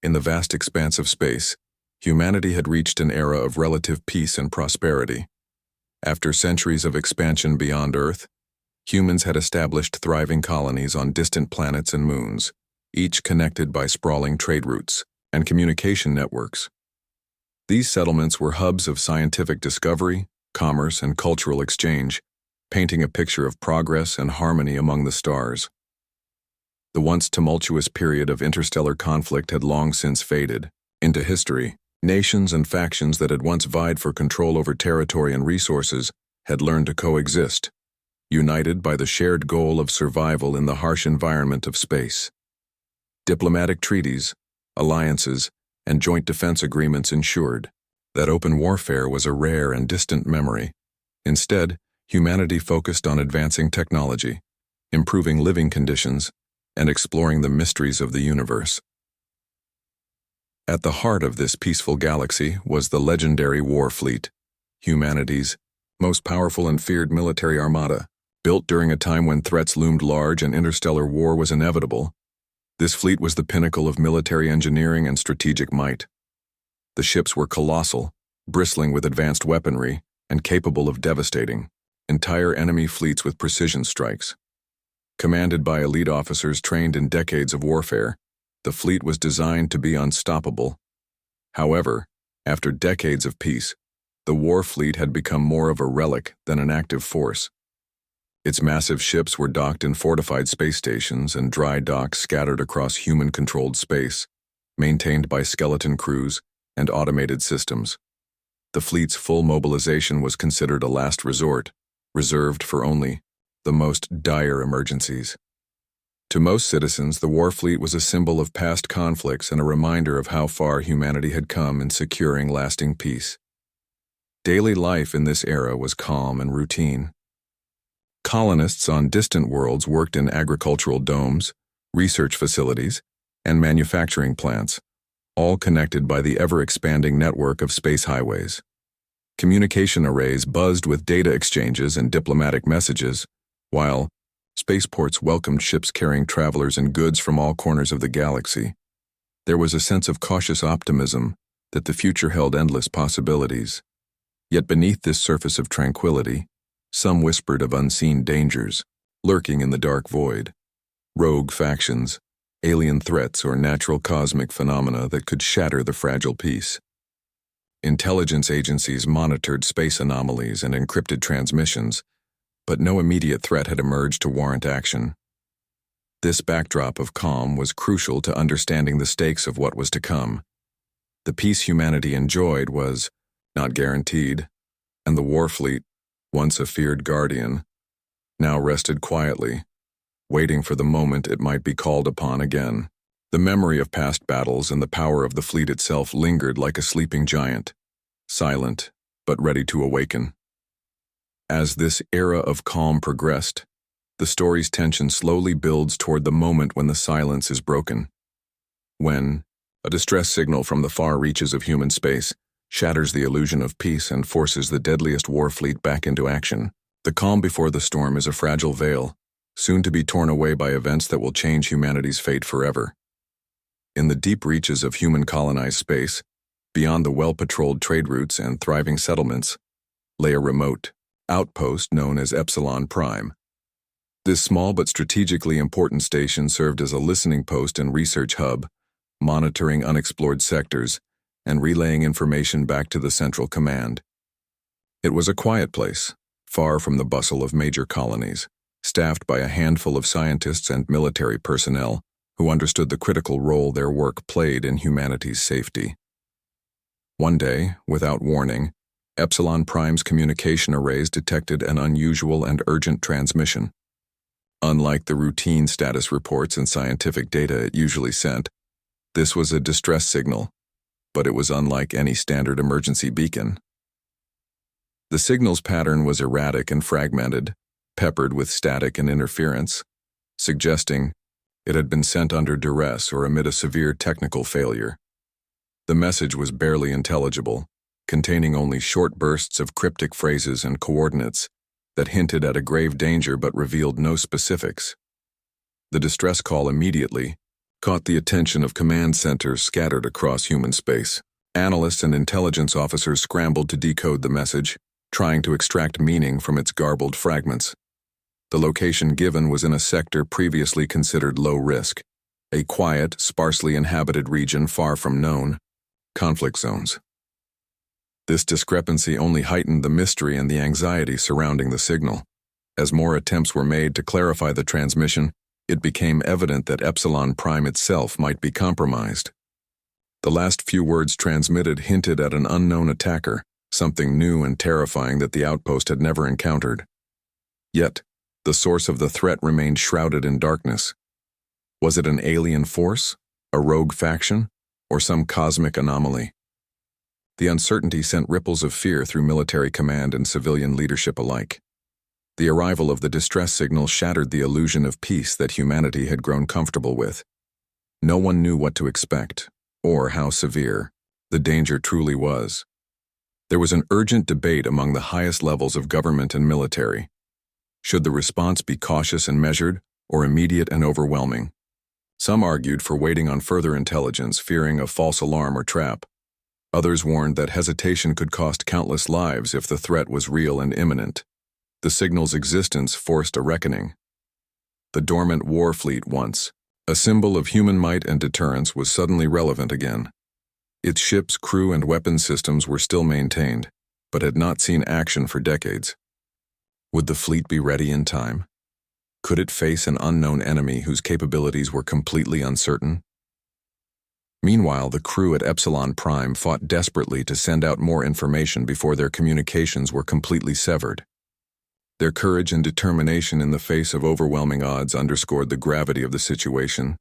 In the vast expanse of space, humanity had reached an era of relative peace and prosperity. After centuries of expansion beyond Earth, humans had established thriving colonies on distant planets and moons, each connected by sprawling trade routes and communication networks. These settlements were hubs of scientific discovery, commerce, and cultural exchange, painting a picture of progress and harmony among the stars. The once tumultuous period of interstellar conflict had long since faded into history. Nations and factions that had once vied for control over territory and resources had learned to coexist, united by the shared goal of survival in the harsh environment of space. Diplomatic treaties, alliances, and joint defense agreements ensured that open warfare was a rare and distant memory. Instead, humanity focused on advancing technology, improving living conditions, and exploring the mysteries of the universe. At the heart of this peaceful galaxy was the legendary war fleet, humanity's most powerful and feared military armada. Built during a time when threats loomed large and interstellar war was inevitable, this fleet was the pinnacle of military engineering and strategic might. The ships were colossal, bristling with advanced weaponry, and capable of devastating entire enemy fleets with precision strikes. Commanded by elite officers trained in decades of warfare, the fleet was designed to be unstoppable. However, after decades of peace, the war fleet had become more of a relic than an active force. Its massive ships were docked in fortified space stations and dry docks scattered across human-controlled space, maintained by skeleton crews and automated systems. The fleet's full mobilization was considered a last resort, reserved for only the most dire emergencies. To most citizens, the war fleet was a symbol of past conflicts and a reminder of how far humanity had come in securing lasting peace. Daily life in this era was calm and routine. Colonists on distant worlds worked in agricultural domes, research facilities, and manufacturing plants, all connected by the ever-expanding network of space highways. Communication arrays buzzed with data exchanges and diplomatic messages, while spaceports welcomed ships carrying travelers and goods from all corners of the galaxy. There was a sense of cautious optimism that the future held endless possibilities. Yet beneath this surface of tranquility, some whispered of unseen dangers lurking in the dark void. Rogue factions, alien threats, or natural cosmic phenomena that could shatter the fragile peace. Intelligence agencies monitored space anomalies and encrypted transmissions, but no immediate threat had emerged to warrant action. This backdrop of calm was crucial to understanding the stakes of what was to come. The peace humanity enjoyed was not guaranteed, and the war fleet, once a feared guardian, now rested quietly, waiting for the moment it might be called upon again. The memory of past battles and the power of the fleet itself lingered like a sleeping giant, silent but ready to awaken. As this era of calm progressed, the story's tension slowly builds toward the moment when the silence is broken. When a distress signal from the far reaches of human space shatters the illusion of peace and forces the deadliest war fleet back into action. The calm before the storm is a fragile veil, soon to be torn away by events that will change humanity's fate forever. In the deep reaches of human-colonized space, beyond the well-patrolled trade routes and thriving settlements, lay a remote outpost known as Epsilon Prime. This small but strategically important station served as a listening post and research hub, monitoring unexplored sectors and relaying information back to the central command. It was a quiet place, far from the bustle of major colonies, staffed by a handful of scientists and military personnel who understood the critical role their work played in humanity's safety. One day, without warning, Epsilon Prime's communication arrays detected an unusual and urgent transmission. Unlike the routine status reports and scientific data it usually sent, this was a distress signal, but it was unlike any standard emergency beacon. The signal's pattern was erratic and fragmented, peppered with static and interference, suggesting it had been sent under duress or amid a severe technical failure. The message was barely intelligible, containing only short bursts of cryptic phrases and coordinates that hinted at a grave danger but revealed no specifics. The distress call immediately caught the attention of command centers scattered across human space. Analysts and intelligence officers scrambled to decode the message, trying to extract meaning from its garbled fragments. The location given was in a sector previously considered low risk, a quiet, sparsely inhabited region far from known conflict zones. This discrepancy only heightened the mystery and the anxiety surrounding the signal. As more attempts were made to clarify the transmission, it became evident that Epsilon Prime itself might be compromised. The last few words transmitted hinted at an unknown attacker, something new and terrifying that the outpost had never encountered. Yet, the source of the threat remained shrouded in darkness. Was it an alien force, a rogue faction, or some cosmic anomaly? The uncertainty sent ripples of fear through military command and civilian leadership alike. The arrival of the distress signal shattered the illusion of peace that humanity had grown comfortable with. No one knew what to expect, or how severe the danger truly was. There was an urgent debate among the highest levels of government and military. Should the response be cautious and measured, or immediate and overwhelming? Some argued for waiting on further intelligence, fearing a false alarm or trap. Others warned that hesitation could cost countless lives if the threat was real and imminent. The signal's existence forced a reckoning. The dormant war fleet once, a symbol of human might and deterrence, was suddenly relevant again. Its ships, crew, and weapon systems were still maintained, but had not seen action for decades. Would the fleet be ready in time? Could it face an unknown enemy whose capabilities were completely uncertain? Meanwhile, the crew at Epsilon Prime fought desperately to send out more information before their communications were completely severed. Their courage and determination in the face of overwhelming odds underscored the gravity of the situation.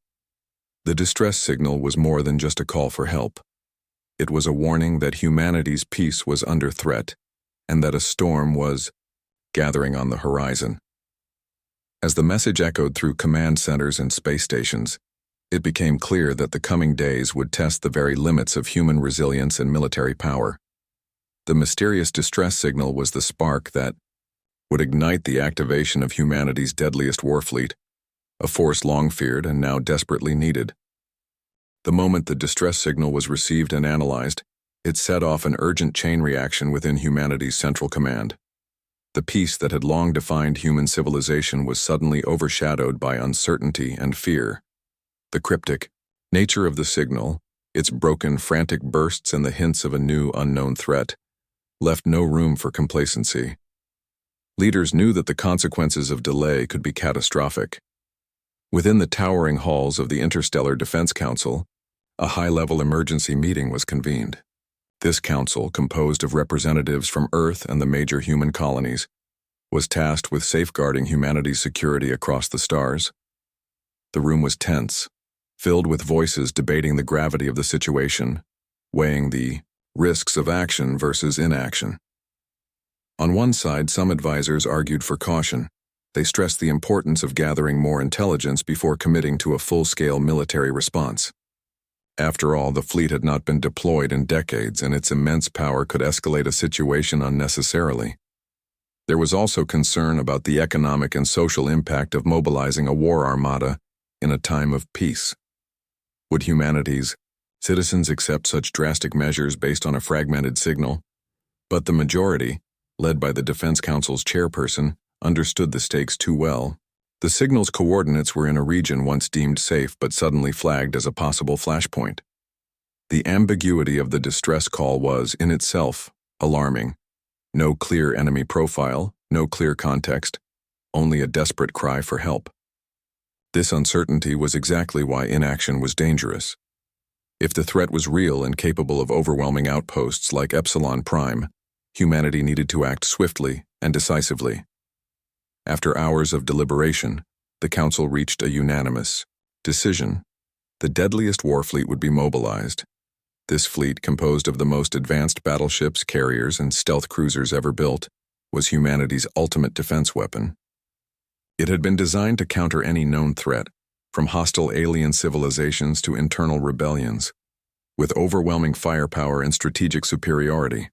The distress signal was more than just a call for help. It was a warning that humanity's peace was under threat, and that a storm was gathering on the horizon. As the message echoed through command centers and space stations, it became clear that the coming days would test the very limits of human resilience and military power. The mysterious distress signal was the spark that would ignite the activation of humanity's deadliest warfleet, a force long feared and now desperately needed. The moment the distress signal was received and analyzed, it set off an urgent chain reaction within humanity's central command. The peace that had long defined human civilization was suddenly overshadowed by uncertainty and fear. The cryptic nature of the signal, its broken, frantic bursts, and the hints of a new, unknown threat, left no room for complacency. Leaders knew that the consequences of delay could be catastrophic. Within the towering halls of the Interstellar Defense Council, a high-level emergency meeting was convened. This council, composed of representatives from Earth and the major human colonies, was tasked with safeguarding humanity's security across the stars. The room was tense, filled with voices debating the gravity of the situation, weighing the risks of action versus inaction. On one side, some advisors argued for caution. They stressed the importance of gathering more intelligence before committing to a full-scale military response. After all, the fleet had not been deployed in decades, and its immense power could escalate a situation unnecessarily. There was also concern about the economic and social impact of mobilizing a war armada in a time of peace. Would humanity's citizens accept such drastic measures based on a fragmented signal? But the majority, led by the Defense Council's chairperson, understood the stakes too well. The signal's coordinates were in a region once deemed safe but suddenly flagged as a possible flashpoint. The ambiguity of the distress call was, in itself, alarming. No clear enemy profile, no clear context, only a desperate cry for help. This uncertainty was exactly why inaction was dangerous. If the threat was real and capable of overwhelming outposts like Epsilon Prime, humanity needed to act swiftly and decisively. After hours of deliberation, the Council reached a unanimous decision. The deadliest warfleet would be mobilized. This fleet, composed of the most advanced battleships, carriers, and stealth cruisers ever built, was humanity's ultimate defense weapon. It had been designed to counter any known threat, from hostile alien civilizations to internal rebellions, with overwhelming firepower and strategic superiority.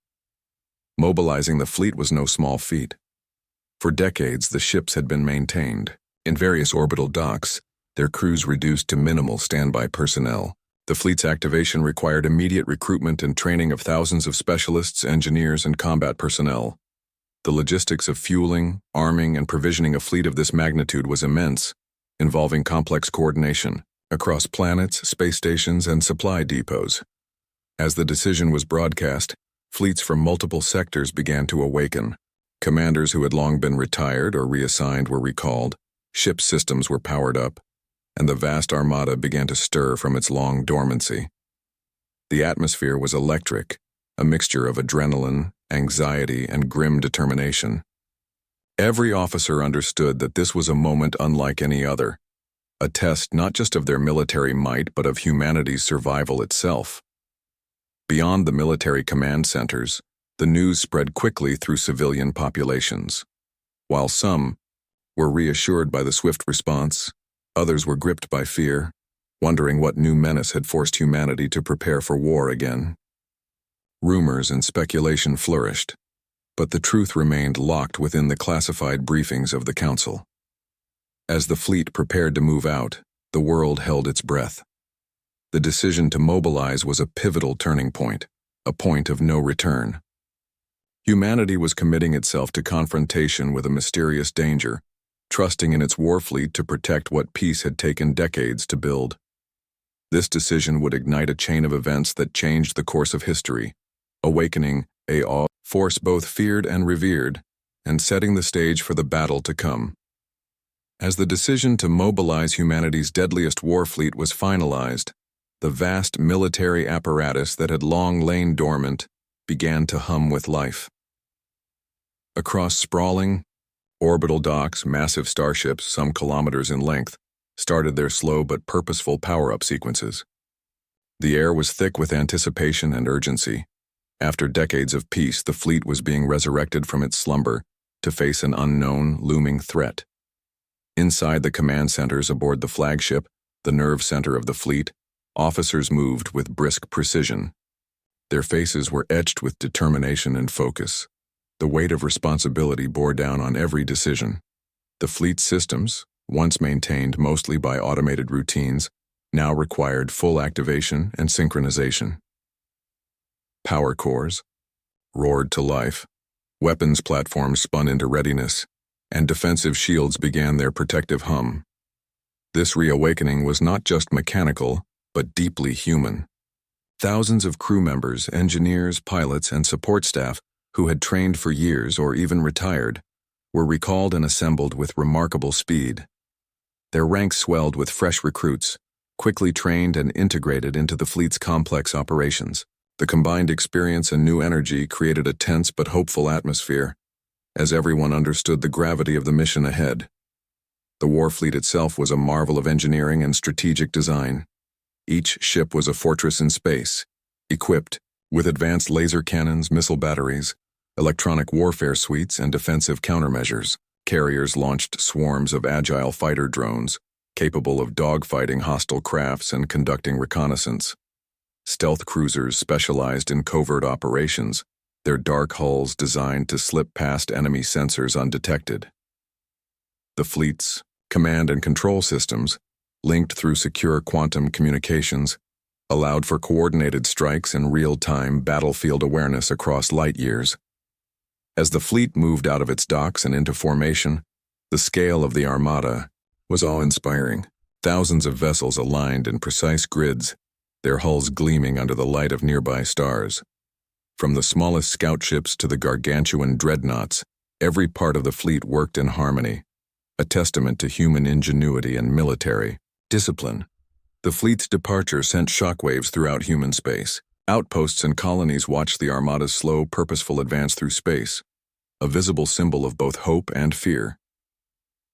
Mobilizing the fleet was no small feat. For decades, the ships had been maintained in various orbital docks, their crews reduced to minimal standby personnel. The fleet's activation required immediate recruitment and training of thousands of specialists, engineers, and combat personnel. The logistics of fueling, arming, and provisioning a fleet of this magnitude was immense, involving complex coordination across planets, space stations, and supply depots. As the decision was broadcast, fleets from multiple sectors began to awaken. Commanders who had long been retired or reassigned were recalled, ship systems were powered up, and the vast armada began to stir from its long dormancy. The atmosphere was electric, a mixture of adrenaline, anxiety, and grim determination. Every officer understood that this was a moment unlike any other, a test not just of their military might but of humanity's survival itself. Beyond the military command centers, the news spread quickly through civilian populations. While some were reassured by the swift response, others were gripped by fear, wondering what new menace had forced humanity to prepare for war again. Rumors and speculation flourished, but the truth remained locked within the classified briefings of the Council. As the fleet prepared to move out, the world held its breath. The decision to mobilize was a pivotal turning point, a point of no return. Humanity was committing itself to confrontation with a mysterious danger, trusting in its war fleet to protect what peace had taken decades to build. This decision would ignite a chain of events that changed the course of history, awakening a force both feared and revered, and setting the stage for the battle to come. As the decision to mobilize humanity's deadliest war fleet was finalized, the vast military apparatus that had long lain dormant began to hum with life. Across sprawling, orbital docks, massive starships, some kilometers in length, started their slow but purposeful power-up sequences. The air was thick with anticipation and urgency. After decades of peace, the fleet was being resurrected from its slumber to face an unknown, looming threat. Inside the command centers aboard the flagship, the nerve center of the fleet, officers moved with brisk precision. Their faces were etched with determination and focus. The weight of responsibility bore down on every decision. The fleet's systems, once maintained mostly by automated routines, now required full activation and synchronization. Power cores roared to life, weapons platforms spun into readiness, and defensive shields began their protective hum. This reawakening was not just mechanical, but deeply human. Thousands of crew members, engineers, pilots, and support staff who had trained for years or even retired were recalled and assembled with remarkable speed. Their ranks swelled with fresh recruits, quickly trained and integrated into the fleet's complex operations. The combined experience and new energy created a tense but hopeful atmosphere, as everyone understood the gravity of the mission ahead. The war fleet itself was a marvel of engineering and strategic design. Each ship was a fortress in space, equipped with advanced laser cannons, missile batteries, electronic warfare suites, and defensive countermeasures. Carriers launched swarms of agile fighter drones, capable of dogfighting hostile crafts and conducting reconnaissance. Stealth cruisers specialized in covert operations, their dark hulls designed to slip past enemy sensors undetected. The fleet's command and control systems, linked through secure quantum communications, allowed for coordinated strikes and real-time battlefield awareness across light years. As the fleet moved out of its docks and into formation, the scale of the armada was awe-inspiring. Thousands of vessels aligned in precise grids, their hulls gleaming under the light of nearby stars. From the smallest scout ships to the gargantuan dreadnoughts, every part of the fleet worked in harmony, a testament to human ingenuity and military discipline. The fleet's departure sent shockwaves throughout human space. Outposts and colonies watched the armada's slow, purposeful advance through space, a visible symbol of both hope and fear.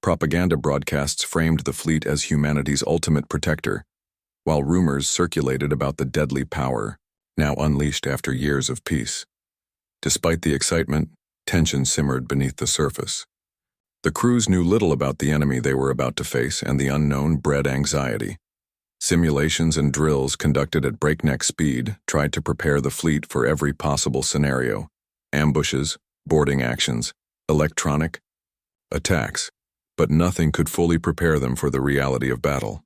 Propaganda broadcasts framed the fleet as humanity's ultimate protector, while rumors circulated about the deadly power, now unleashed after years of peace. Despite the excitement, tension simmered beneath the surface. The crews knew little about the enemy they were about to face, and the unknown bred anxiety. Simulations and drills conducted at breakneck speed tried to prepare the fleet for every possible scenario: ambushes, boarding actions, electronic attacks. but nothing could fully prepare them for the reality of battle.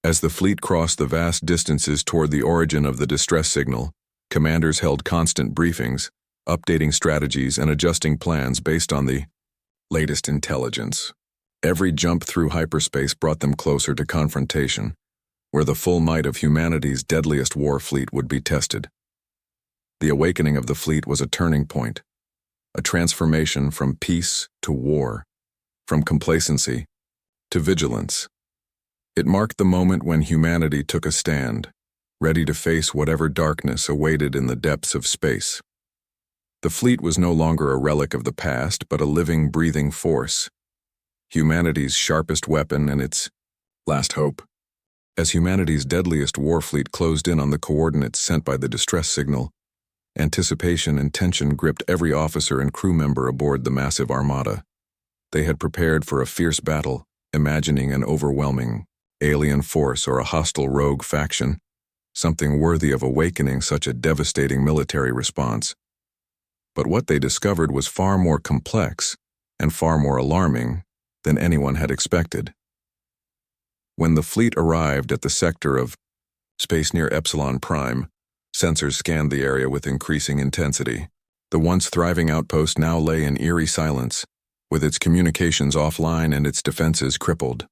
As the fleet crossed the vast distances toward the origin of the distress signal, commanders held constant briefings, updating strategies and adjusting plans based on the latest intelligence. Every jump through hyperspace brought them closer to confrontation, where the full might of humanity's deadliest war fleet would be tested. The awakening of the fleet was a turning point, a transformation from peace to war, from complacency to vigilance. It marked the moment when humanity took a stand, ready to face whatever darkness awaited in the depths of space. The fleet was no longer a relic of the past, but a living, breathing force, humanity's sharpest weapon and its last hope. As humanity's deadliest war fleet closed in on the coordinates sent by the distress signal, anticipation and tension gripped every officer and crew member aboard the massive armada. They had prepared for a fierce battle, imagining an overwhelming alien force or a hostile rogue faction, something worthy of awakening such a devastating military response. But what they discovered was far more complex and far more alarming than anyone had expected. When the fleet arrived at the sector of space near Epsilon Prime, sensors scanned the area with increasing intensity. The once thriving outpost now lay in eerie silence, with its communications offline and its defenses crippled.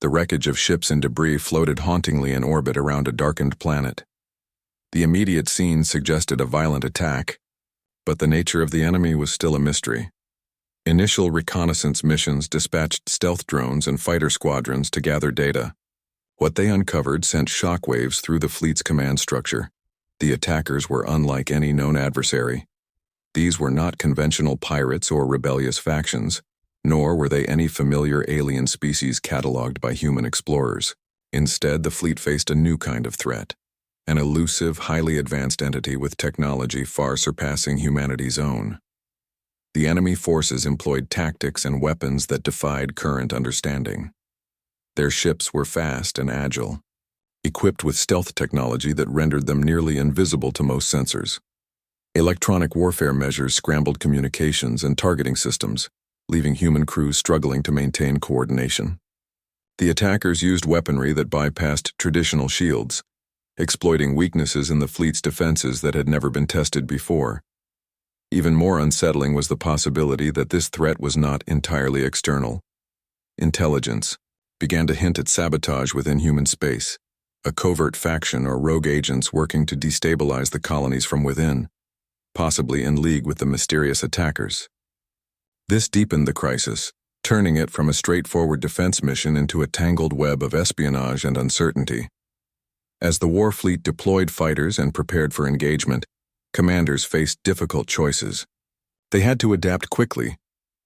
The wreckage of ships and debris floated hauntingly in orbit around a darkened planet. The immediate scene suggested a violent attack, but the nature of the enemy was still a mystery. Initial reconnaissance missions dispatched stealth drones and fighter squadrons to gather data. What they uncovered sent shockwaves through the fleet's command structure. The attackers were unlike any known adversary. These were not conventional pirates or rebellious factions, nor were they any familiar alien species catalogued by human explorers. Instead, the fleet faced a new kind of threat, an elusive, highly advanced entity with technology far surpassing humanity's own. The enemy forces employed tactics and weapons that defied current understanding. Their ships were fast and agile, equipped with stealth technology that rendered them nearly invisible to most sensors. Electronic warfare measures scrambled communications and targeting systems, leaving human crews struggling to maintain coordination. The attackers used weaponry that bypassed traditional shields, exploiting weaknesses in the fleet's defenses that had never been tested before. Even more unsettling was the possibility that this threat was not entirely external. Intelligence began to hint at sabotage within human space, a covert faction or rogue agents working to destabilize the colonies from within, possibly in league with the mysterious attackers. This deepened the crisis, turning it from a straightforward defense mission into a tangled web of espionage and uncertainty. As the war fleet deployed fighters and prepared for engagement, commanders faced difficult choices. They had to adapt quickly,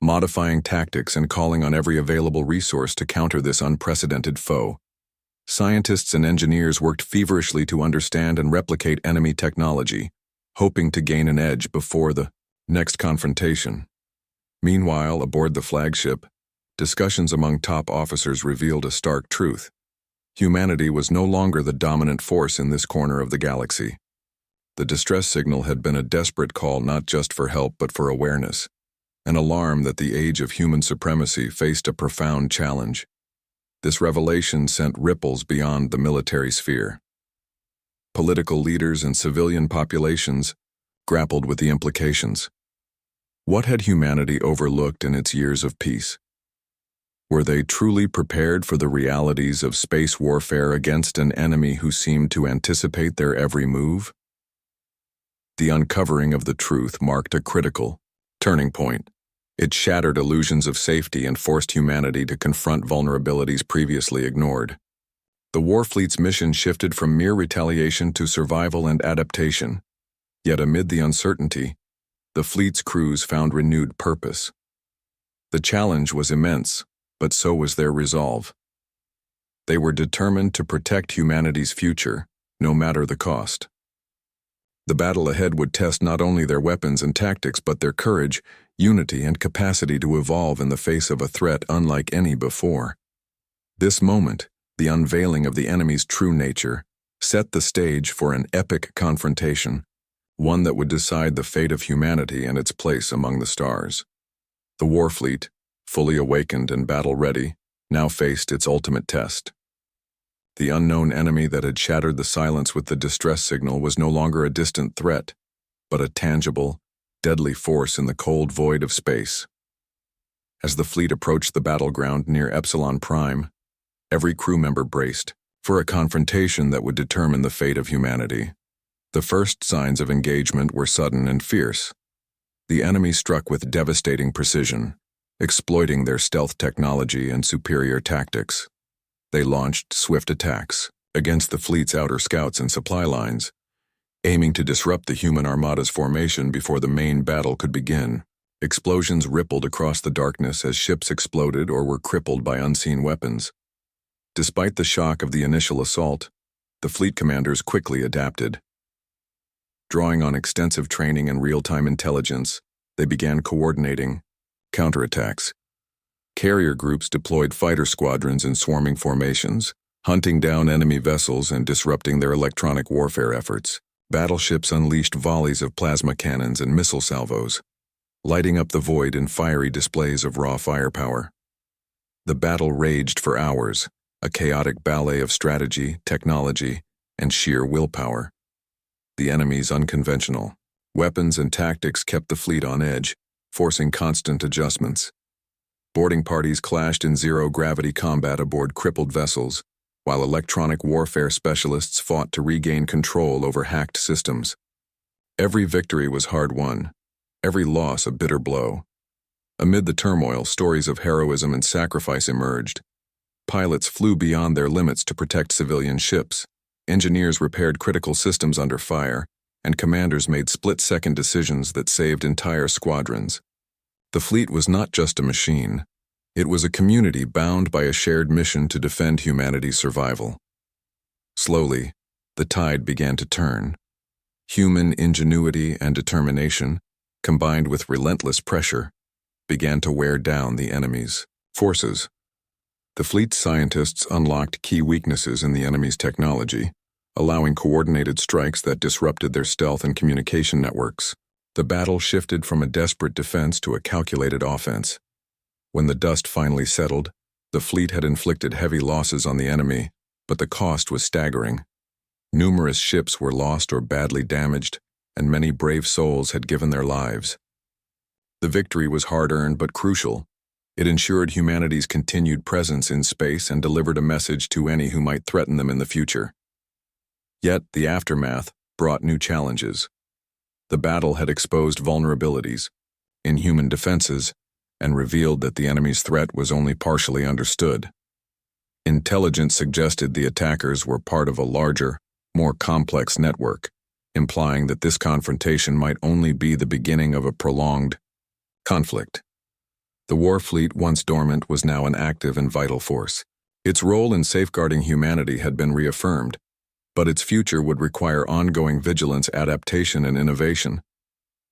modifying tactics and calling on every available resource to counter this unprecedented foe. Scientists and engineers worked feverishly to understand and replicate enemy technology, hoping to gain an edge before the next confrontation. Meanwhile, aboard the flagship, discussions among top officers revealed a stark truth. Humanity was no longer the dominant force in this corner of the galaxy. The distress signal had been a desperate call not just for help but for awareness, an alarm that the age of human supremacy faced a profound challenge. This revelation sent ripples beyond the military sphere. Political leaders and civilian populations grappled with the implications. What had humanity overlooked in its years of peace? Were they truly prepared for the realities of space warfare against an enemy who seemed to anticipate their every move? The uncovering of the truth marked a critical turning point. It shattered illusions of safety and forced humanity to confront vulnerabilities previously ignored. The Warfleet's mission shifted from mere retaliation to survival and adaptation. Yet amid the uncertainty, the fleet's crews found renewed purpose. The challenge was immense, but so was their resolve. They were determined to protect humanity's future, no matter the cost. The battle ahead would test not only their weapons and tactics but their courage, unity, and capacity to evolve in the face of a threat unlike any before. This moment, the unveiling of the enemy's true nature, set the stage for an epic confrontation, one that would decide the fate of humanity and its place among the stars. The Warfleet, fully awakened and battle-ready, now faced its ultimate test. The unknown enemy that had shattered the silence with the distress signal was no longer a distant threat, but a tangible, deadly force in the cold void of space. As the fleet approached the battleground near Epsilon Prime, every crew member braced for a confrontation that would determine the fate of humanity. The first signs of engagement were sudden and fierce. The enemy struck with devastating precision, exploiting their stealth technology and superior tactics. They launched swift attacks against the fleet's outer scouts and supply lines, aiming to disrupt the human armada's formation before the main battle could begin. Explosions rippled across the darkness as ships exploded or were crippled by unseen weapons. Despite the shock of the initial assault, the fleet commanders quickly adapted. Drawing on extensive training and real-time intelligence, they began coordinating counterattacks. Carrier groups deployed fighter squadrons in swarming formations, hunting down enemy vessels and disrupting their electronic warfare efforts. Battleships unleashed volleys of plasma cannons and missile salvos, lighting up the void in fiery displays of raw firepower. The battle raged for hours, a chaotic ballet of strategy, technology, and sheer willpower. The enemy's unconventional weapons and tactics kept the fleet on edge, forcing constant adjustments. Boarding parties clashed in zero-gravity combat aboard crippled vessels, while electronic warfare specialists fought to regain control over hacked systems. Every victory was hard-won, every loss a bitter blow. Amid the turmoil, stories of heroism and sacrifice emerged. Pilots flew beyond their limits to protect civilian ships. Engineers repaired critical systems under fire, and commanders made split-second decisions that saved entire squadrons. The fleet was not just a machine. It was a community bound by a shared mission to defend humanity's survival. Slowly, the tide began to turn. Human ingenuity and determination, combined with relentless pressure, began to wear down the enemy's forces. The fleet's scientists unlocked key weaknesses in the enemy's technology, allowing coordinated strikes that disrupted their stealth and communication networks. The battle shifted from a desperate defense to a calculated offense. When the dust finally settled, the fleet had inflicted heavy losses on the enemy, but the cost was staggering. Numerous ships were lost or badly damaged, and many brave souls had given their lives. The victory was hard-earned but crucial. It ensured humanity's continued presence in space and delivered a message to any who might threaten them in the future. Yet, the aftermath brought new challenges. The battle had exposed vulnerabilities in human defenses and revealed that the enemy's threat was only partially understood. Intelligence suggested the attackers were part of a larger, more complex network, implying that this confrontation might only be the beginning of a prolonged conflict. The war fleet, once dormant, was now an active and vital force. Its role in safeguarding humanity had been reaffirmed, but its future would require ongoing vigilance, adaptation, and innovation.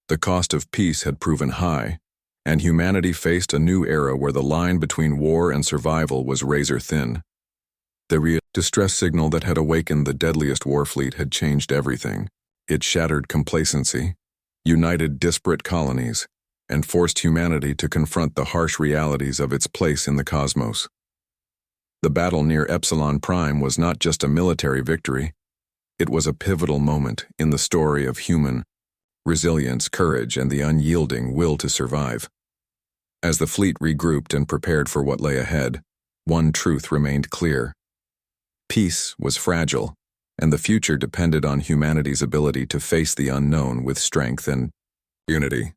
The cost of peace had proven high, and humanity faced a new era where the line between war and survival was razor-thin. The distress signal that had awakened the deadliest war fleet had changed everything. It shattered complacency, united disparate colonies, and forced humanity to confront the harsh realities of its place in the cosmos. The battle near Epsilon Prime was not just a military victory. It was a pivotal moment in the story of human resilience, courage, and the unyielding will to survive. As the fleet regrouped and prepared for what lay ahead, one truth remained clear. Peace was fragile, and the future depended on humanity's ability to face the unknown with strength and unity.